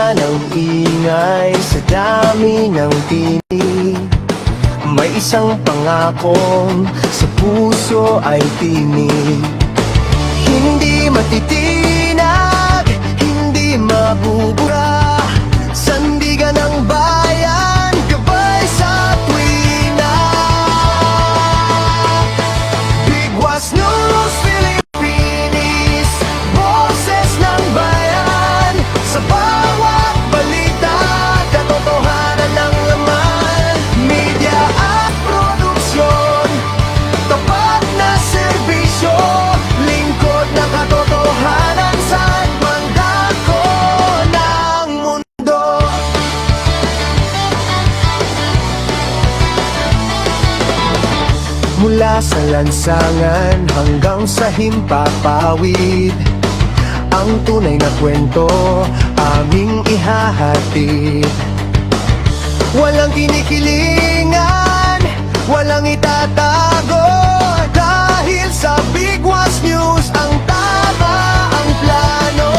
Ng ingay sa dami ng tinig, may isang pangakong sa puso ay tinig. Hindi matitinag, hindi mabubura, sandigan ng bayan, gabay sa tuwina. Bigwas News Philippines, boses ng bayan, sa bawat balita, katotohanan ng laman. Media at produksyon, tapat na serbisyo, lingkod na katotohanan, saan man dako ng mundo. Mula sa lansangan hanggang sa himpapawid, ang tunay na kwento aming ihahatid. Walang kinikilingan, walang itatago, dahil sa Bigwas News ang tama ang plano.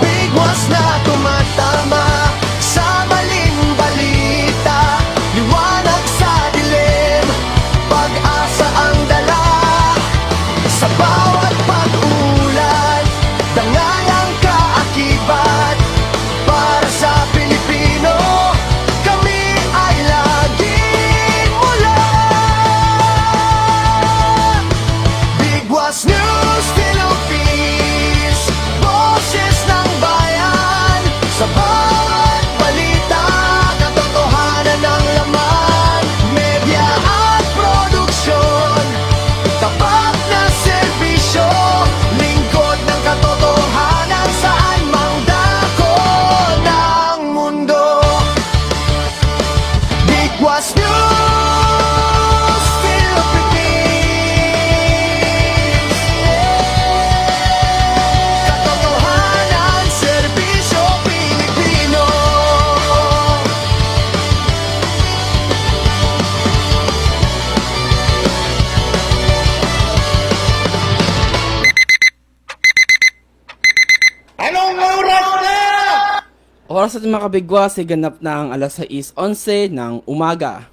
Bigwas na tumatama sa maling balita, liwanag sa dilim, pag-asa ang dala. Sa bawat pag-ulan, dangalang kaakibat, para sa Pilipino, kami ay laging mula. Bigwas News Philippines, boses ng bayan, sa bawat balita, katotohanan ng laman. Media at produksyon, tapat na serbisyo, lingkod ng katotohanan, saan mang dako ng mundo. Bigwas News Philippines, katotohanan, serbisyo, Pilipino. Oras at mga kabigwas ay ganap na ang alas 6:11 ng umaga.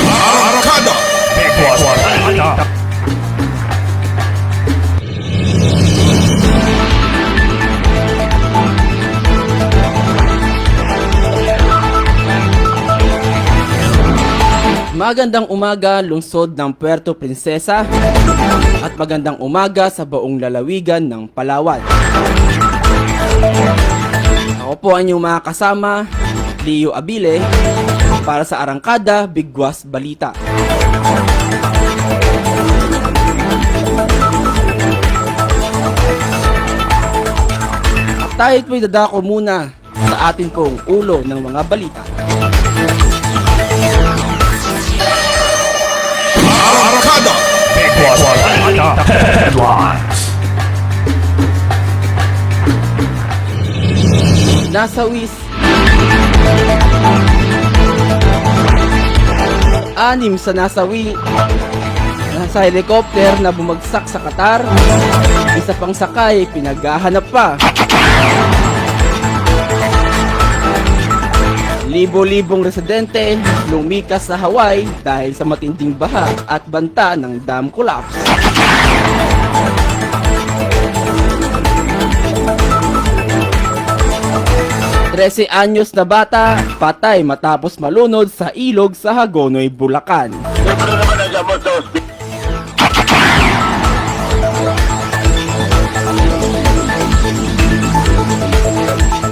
Arcada Bigwas Balita. Magandang umaga lungsod ng Puerto Princesa at magandang umaga sa buong lalawigan ng Palawan. Ako po ang inyong mga kasama, Leo Abile, para sa Arangkada Bigwas Balita. Tayo po'y dadako muna sa atin pong ulo ng mga balita. Arcada Bigwas Balita Headlines. Nasawis 6 sa nasawi sa helicopter na bumagsak sa Qatar. Isa pang sakay pinaghahanap pa. Libo-libong residente lumikas sa Hawaii dahil sa matinding baha at banta ng dam collapse. Trese anyos na bata, patay matapos malunod sa ilog sa Hagonoy, Bulacan.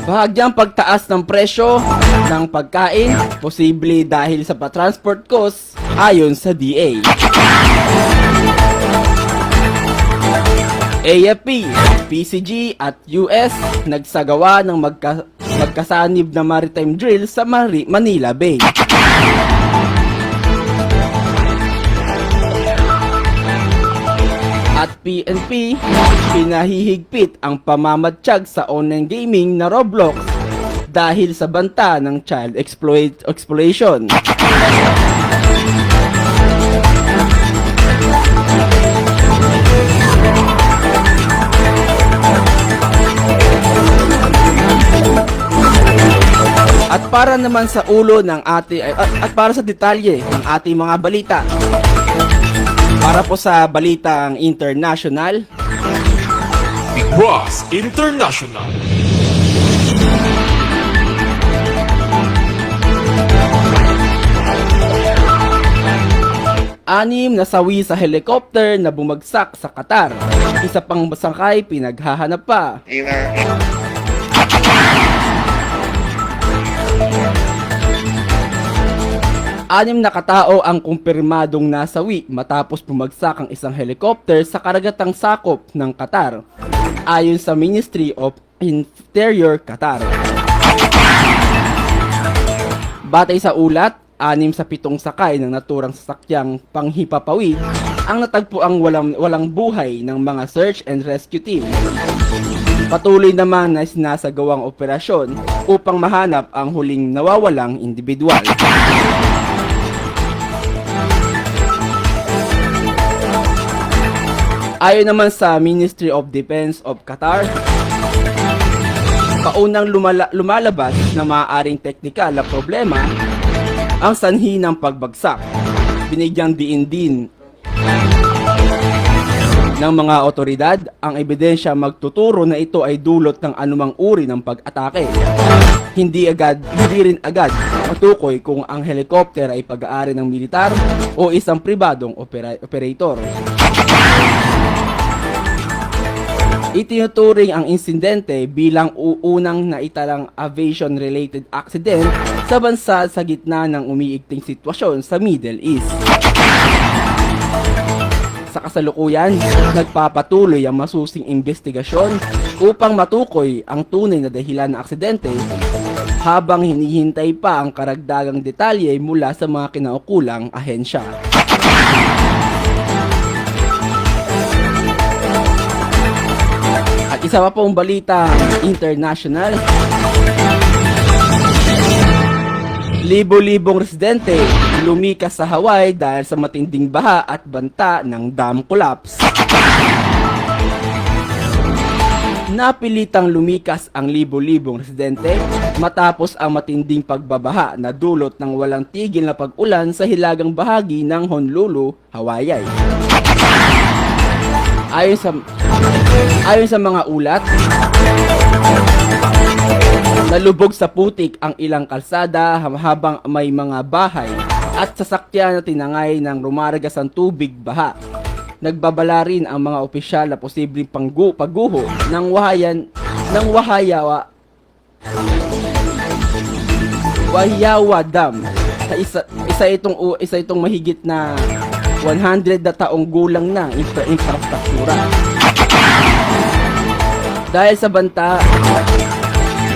Bahagyang pagtaas ng presyo ng pagkain, posible dahil sa pa-transport cost ayon sa DA. AFP, PCG at US nagsagawa ng magkasanib na maritime drill sa Manila Bay. At PNP, pinahihigpit ang pamamatsyag sa online gaming na Roblox dahil sa banta ng child exploitation. At para naman sa ulo ng at para sa detalye ng ating mga balita. Para po sa balitang international, Big Boss International. anim na sawi sa helicopter na bumagsak sa Qatar. Isa pang sakay pinaghahanap pa. Anim na katao ang kumpirmadong nasawi matapos bumagsak ang isang helicopter sa karagatang sakop ng Qatar, ayon sa Ministry of Interior Qatar. Batay sa ulat, 6 sa 7 sakay ng naturang sasakyang panghipapawi ang natagpuang walang buhay ng mga search and rescue team. Patuloy naman na sinasagawang operasyon upang mahanap ang huling nawawalang individual. Ayon naman sa Ministry of Defense of Qatar, paunang lumalabas na maaaring teknikal na problema ang sanhi ng pagbagsak. Binigyang diin din ng mga otoridad ang ebidensya magtuturo na ito ay dulot ng anumang uri ng pag-atake. Hindi rin agad matukoy kung ang helicopter ay pag-aari ng militar o isang pribadong operator. Itinuturing ang insidente bilang unang naitalang aviation-related accident sa bansa sa gitna ng umiigting sitwasyon sa Middle East. Sa kasalukuyan, nagpapatuloy ang masusing investigasyon upang matukoy ang tunay na dahilan ng aksidente habang hinihintay pa ang karagdagang detalye mula sa mga kinaukulang ahensya. At isa pa pong balita international, libo-libong residente lumikas sa Hawaii dahil sa matinding baha at banta ng dam collapse. Napilitang lumikas ang libo-libong residente matapos ang matinding pagbabaha na dulot ng walang tigil na pag-ulan sa hilagang bahagi ng Honolulu, Hawaii. Ayon sa mga ulat, nalubog sa putik ang ilang kalsada habang may mga bahay at sasakyan na tinangay ng rumaragas ang tubig baha. Nagbabala rin ang mga opisyal na posibleng pagguho ng Wahiyawa Dam. Isa itong mahigit na 100 na taong gulang na infrastruktura. Dahil sa banta,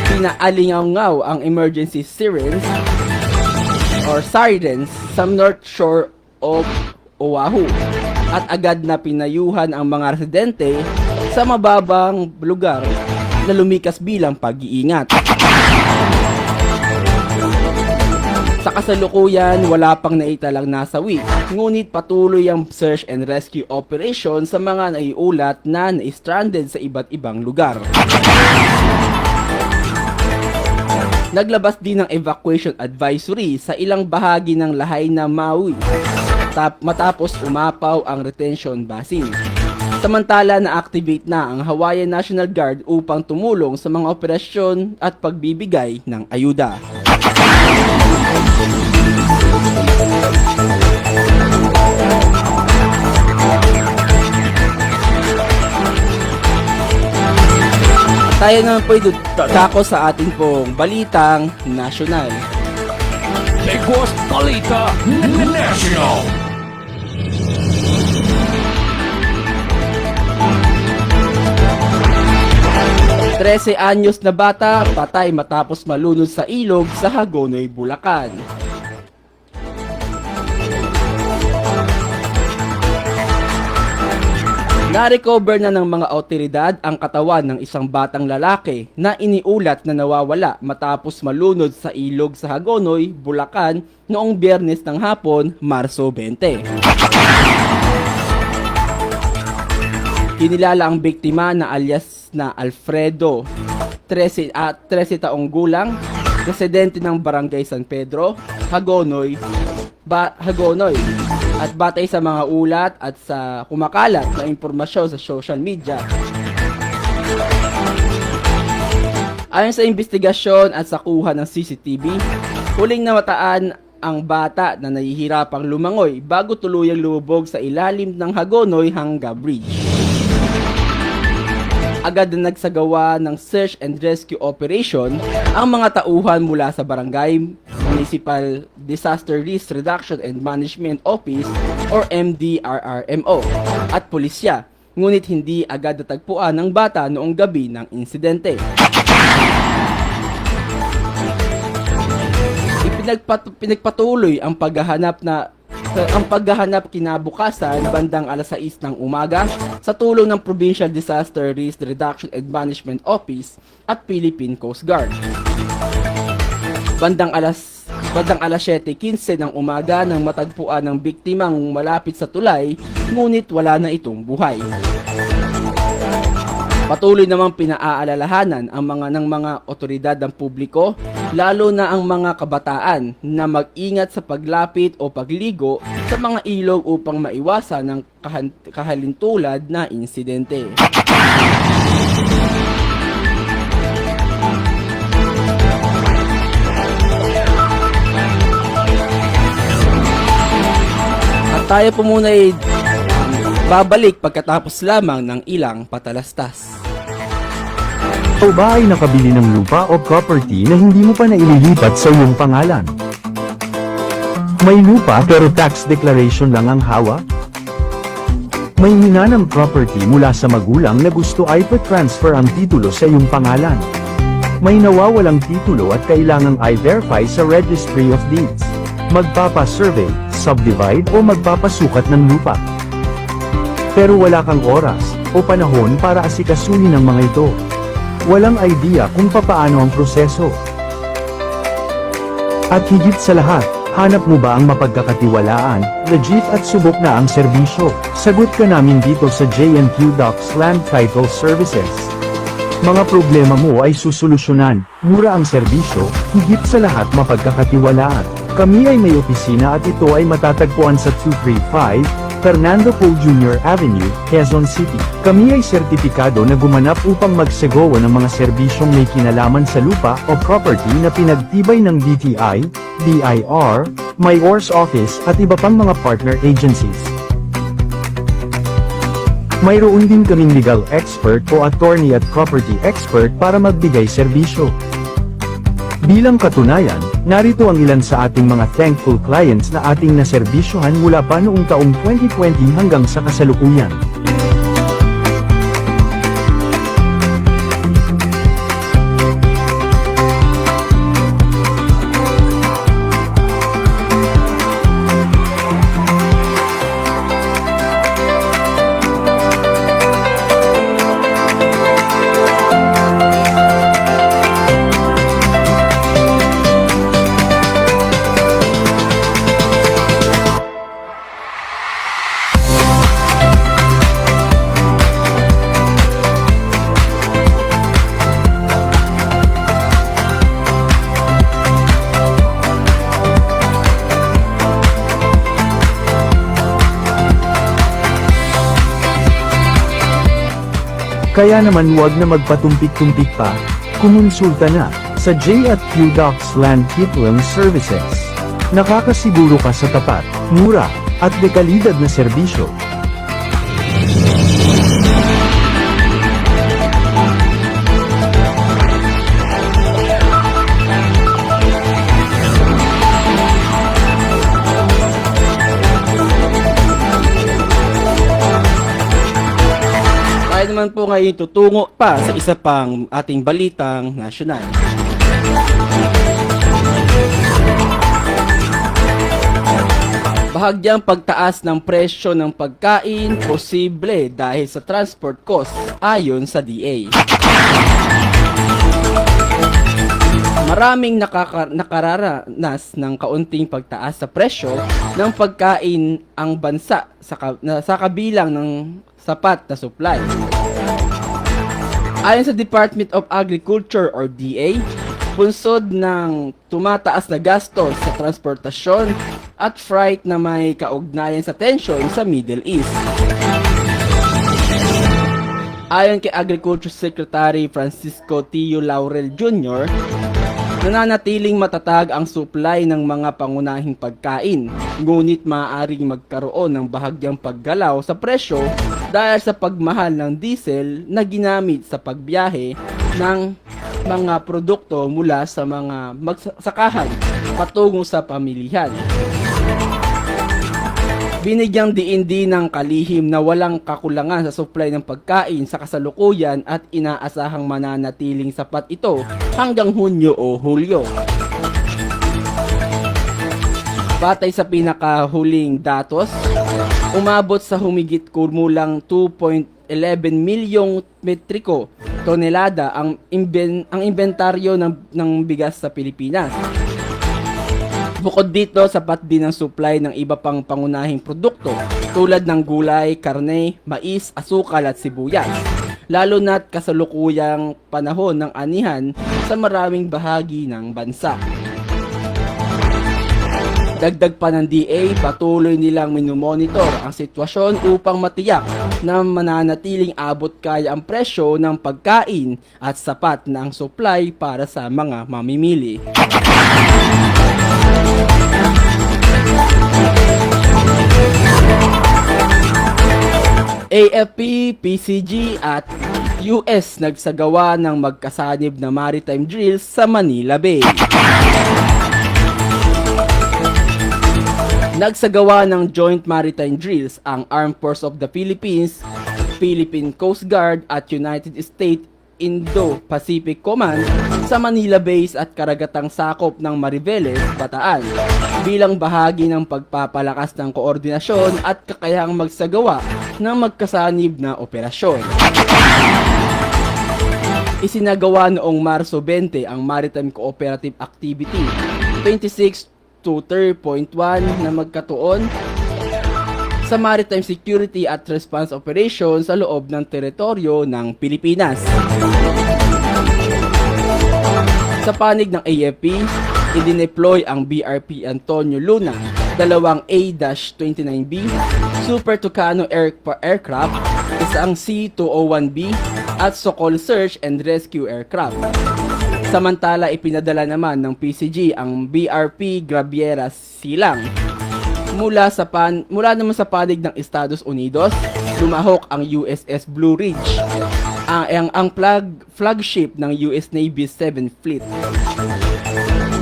pinaalingaw ang emergency sirens sa North Shore of Oahu at agad na pinayuhan ang mga residente sa mababang lugar na lumikas bilang pag-iingat. Sa kasalukuyan, wala pang naitalang nasawi, ngunit patuloy ang search and rescue operation sa mga naiulat na na-stranded sa iba't ibang lugar. Naglabas din ng evacuation advisory sa ilang bahagi ng Lahaina, Maui, matapos umapaw ang retention basin. Samantala na-activate na ang Hawaiian National Guard upang tumulong sa mga operasyon at pagbibigay ng ayuda. Tayo naman po dako sa ating pong balitang nasyonal. Big Boss Balita National. Trese anyos na bata patay matapos malunod sa ilog sa Hagonoy, Bulacan. Na-recover na ng mga otoridad ang katawan ng isang batang lalaki na iniulat na nawawala matapos malunod sa ilog sa Hagonoy, Bulacan noong Biyernes ng hapon, Marso 20. Kinilala ang biktima na alias na Alfredo, 13 taong gulang, residente ng Barangay San Pedro, Hagonoy. At batay sa mga ulat at sa kumakalat na impormasyon sa social media, ayon sa investigasyon at sa kuha ng CCTV, huling namataan ang bata na nahihirapang lumangoy bago tuluyang lumubog sa ilalim ng Hagonoy Hanga Bridge. Agad na nagsagawa ng search and rescue operation ang mga tauhan mula sa Barangay Municipal Disaster Risk Reduction and Management Office or MDRRMO at pulisya, ngunit hindi agad natagpuan ng bata noong gabi ng insidente. Pinagpatuloy ang paghahanap kinabukasan bandang alas 6 ng umaga sa tulong ng Provincial Disaster Risk Reduction and Management Office at Philippine Coast Guard. Bandang alas 7:15 ng umaga nang matagpuan ng biktimang malapit sa tulay, ngunit wala na itong buhay. Patuloy namang pinaaalalahanan ang mga otoridad ng publiko, lalo na ang mga kabataan, na mag-ingat sa paglapit o pagligo sa mga ilog upang maiwasan ang kahalintulad na insidente. At tayo po muna ay babalik pagkatapos lamang ng ilang patalastas. O ba ay nakabili ng lupa o property na hindi mo pa naililipat sa iyong pangalan? May lupa pero tax declaration lang ang hawak? May hinanang property mula sa magulang na gusto ay pa-transfer ang titulo sa iyong pangalan. May nawawalang titulo at kailangang i-verify sa Registry of Deeds. Magpapa-survey, subdivide o magpapasukat ng lupa. Pero wala kang oras o panahon para asikasuhin ang mga ito. Walang idea kung papaano ang proseso. At higit sa lahat, hanap mo ba ang mapagkakatiwalaan, legit at subok na ang serbisyo? Sagot ka namin dito sa J&Q Docs Land Title Services. Mga problema mo ay susolusyonan, mura ang serbisyo, higit sa lahat mapagkakatiwalaan. Kami ay may opisina at ito ay matatagpuan sa 235 Fernando Poe Jr. Avenue, Quezon City. Kami ay sertipikado na gumanap upang magsagawa ng mga serbisyong may kinalaman sa lupa o property na pinagtibay ng DTI, DIR, Mayor's Office at iba pang mga partner agencies. Mayroon din kaming legal expert o attorney at property expert para magbigay serbisyo. Bilang katunayan, narito ang ilan sa ating mga thankful clients na ating naserbisyohan mula pa noong taong 2020 hanggang sa kasalukuyan. Kaya naman huwag na magpatumpik-tumpik pa, kumonsulta na sa J&Q Docs Land Title Services. Nakakasiguro ka sa tapat, mura, at dekalidad na serbisyo. Tayo naman po ngayon tutungo pa sa isa pang ating balitang nasyonal. Bahagyang pagtaas ng presyo ng pagkain posible dahil sa transport cost ayon sa DA. Maraming nakararanas ng kaunting pagtaas sa presyo ng pagkain ang bansa sa kabilang ng sapat na supply. Ayon sa Department of Agriculture or DA, bunsod ng tumataas na gastos sa transportasyon at freight na may kaugnayan sa tensyon sa Middle East. Ayon kay Agriculture Secretary Francisco Tio Laurel Jr., nananatiling matatag ang supply ng mga pangunahing pagkain, ngunit maaaring magkaroon ng bahagyang paggalaw sa presyo dahil sa pagmahal ng diesel na ginamit sa pagbiyahe ng mga produkto mula sa mga magsasakahan patungo sa pamilihan. Binigyang diin din ng kalihim na walang kakulangan sa supply ng pagkain sa kasalukuyan at inaasahang mananatiling sapat ito hanggang Hunyo o Hulyo. Batay sa pinakahuling datos, umabot sa humigit kumulang 2.11 milyong metriko tonelada ang inventaryo ng bigas sa Pilipinas. Bukod dito, sapat din ang supply ng iba pang pangunahing produkto tulad ng gulay, karne, mais, asukal at sibuyas. Lalo na't kasalukuyang panahon ng anihan sa maraming bahagi ng bansa. Dagdag pa ng DA, patuloy nilang minumonitor ang sitwasyon upang matiyak na mananatiling abot kaya ang presyo ng pagkain at sapat na ang supply para sa mga mamimili. AFP, PCG at US nagsagawa ng magkasanib na maritime drills sa Manila Bay. Nagsagawa ng joint maritime drills ang Armed Forces of the Philippines, Philippine Coast Guard at United States Indo-Pacific Command sa Manila Base at karagatang sakop ng Mariveles, Bataan bilang bahagi ng pagpapalakas ng koordinasyon at kakayahang magsagawa ng magkasanib na operasyon. Isinagawa noong Marso 20 ang Maritime Cooperative Activity 26 to 3.1 na magkatuon sa Maritime Security at Response Operations sa loob ng teritoryo ng Pilipinas. Sa panig ng AFP, idineploy ang BRP Antonio Luna, dalawang A-29B Super Tucano aircraft, isang C-201B at Sokol Search and Rescue aircraft. Samantala, ipinadala naman ng PCG ang BRP Graviera Silang. Mula naman sa panig ng Estados Unidos, lumahok ang USS Blue Ridge, ang flagship ng US Navy 7th Fleet.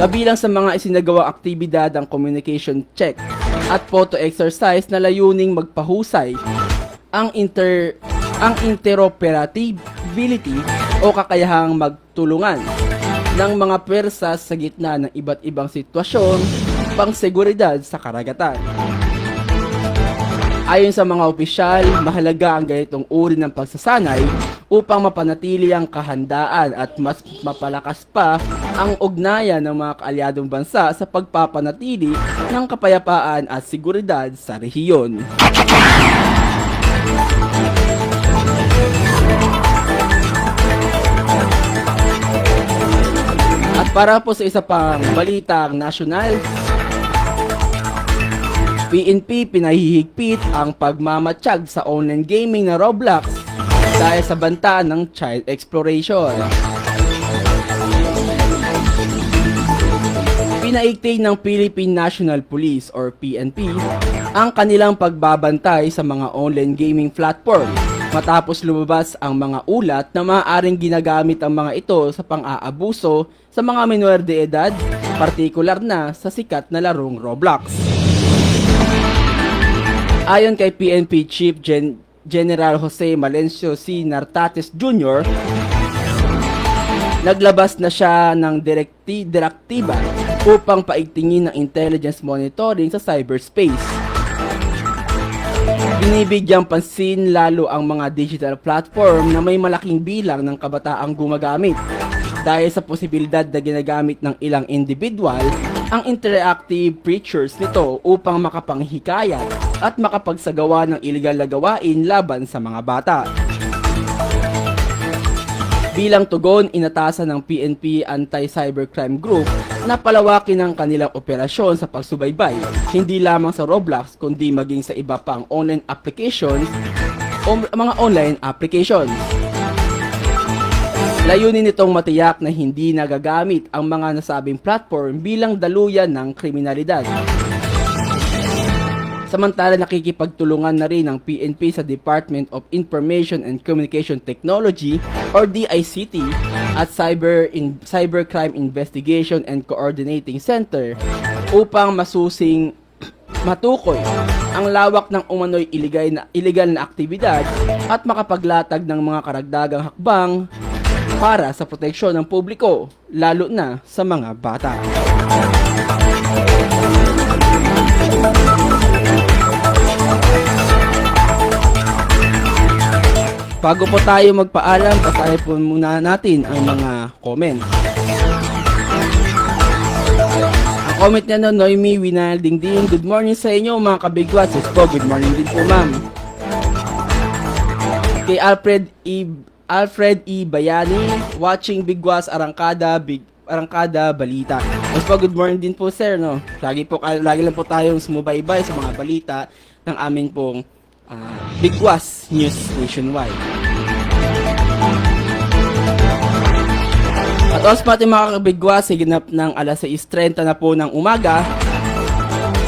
Kabilang sa mga isinagawang aktibidad ang communication check at photo exercise na layuning magpahusay ang interoperability o kakayahang magtulungan ng mga pwersa sa gitna ng iba't ibang sitwasyon pang-seguridad sa karagatan. Ayon sa mga opisyal, mahalaga ang ganitong uri ng pagsasanay upang mapanatili ang kahandaan at mas mapalakas pa ang ugnayan ng mga kaalyadong bansa sa pagpapanatili ng kapayapaan at seguridad sa rehiyon. At para po sa isa pang balitang nasyonal, PNP pinahihigpit ang pagmamatsyag sa online gaming na Roblox dahil sa banta ng child exploration. Pinaigting ng Philippine National Police or PNP ang kanilang pagbabantay sa mga online gaming platform matapos lumabas ang mga ulat na maaaring ginagamit ang mga ito sa pang-aabuso sa mga menor de edad, partikular na sa sikat na larong Roblox. Ayon kay PNP Chief General Jose Malencio C. Nartates Jr., naglabas na siya ng direktiba upang paigtingin ng intelligence monitoring sa cyberspace Binibigyang pansin lalo ang mga digital platform na may malaking bilang ng kabataang gumagamit dahil sa posibilidad na ginagamit ng ilang individual ang interactive features nito upang makapanghikayat at makapagsagawa ng illegal na gawain laban sa mga bata. Bilang tugon, inatasan ng PNP Anti-Cybercrime Group na palawakin ang kanilang operasyon sa pagsubaybay, hindi lamang sa Roblox kundi maging sa iba pang online applications o mga online applications. Layunin nitong matiyak na hindi nagagamit ang mga nasabing platform bilang daluyan ng kriminalidad. Samantala, nakikipagtulungan na rin ang PNP sa Department of Information and Communication Technology or DICT at Cybercrime Investigation and Coordinating Center upang matukoy ang lawak ng umano'y illegal na aktibidad at makapaglatag ng mga karagdagang hakbang para sa proteksyon ng publiko, lalo na sa mga bata. Bago po tayo magpaalam, basahin po muna natin ang mga comment. Ang comment niya no, Noemi Winaldingding, good morning sa inyo mga kabigwas. Yes po, good morning din po ma'am. Kay Alfred E. Bayani, watching Bigwas Arangkada Balita. Yes po, good morning din po sir. No? Lagi lang po tayong sumubaybay sa mga balita ng amin pong Bigwas News Nationwide. At oras pati mga kabigwas, siginap ng alas 6:30 na po ng umaga.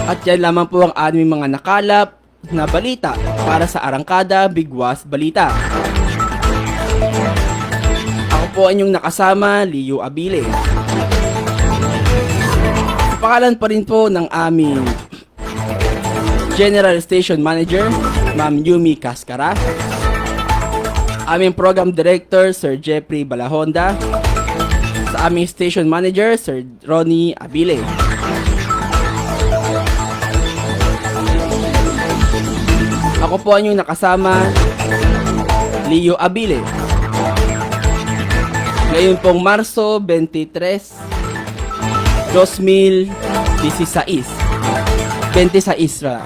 At yan lamang po ang aming mga nakalap na balita para sa Arangkada Bigwas Balita. Ako po ang inyong nakasama, Leo Abile. Sa pangalan pa rin po ng aming General Station Manager, Ma'am Yumi Cascara, aming Program Director, Sir Jeffrey Balahonda, sa aming Station Manager, Sir Ronnie Abile. Ako po ang inyong nakasama, Leo Abile. Ngayon pong Marso 23, 2026. 26 ra.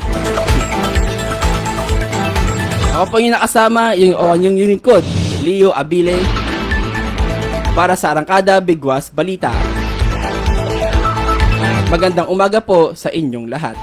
Ako po yung nakasama, yung lingkod, Leo Abile, para sa Arangkada Bigwas Balita. Magandang umaga po sa inyong lahat.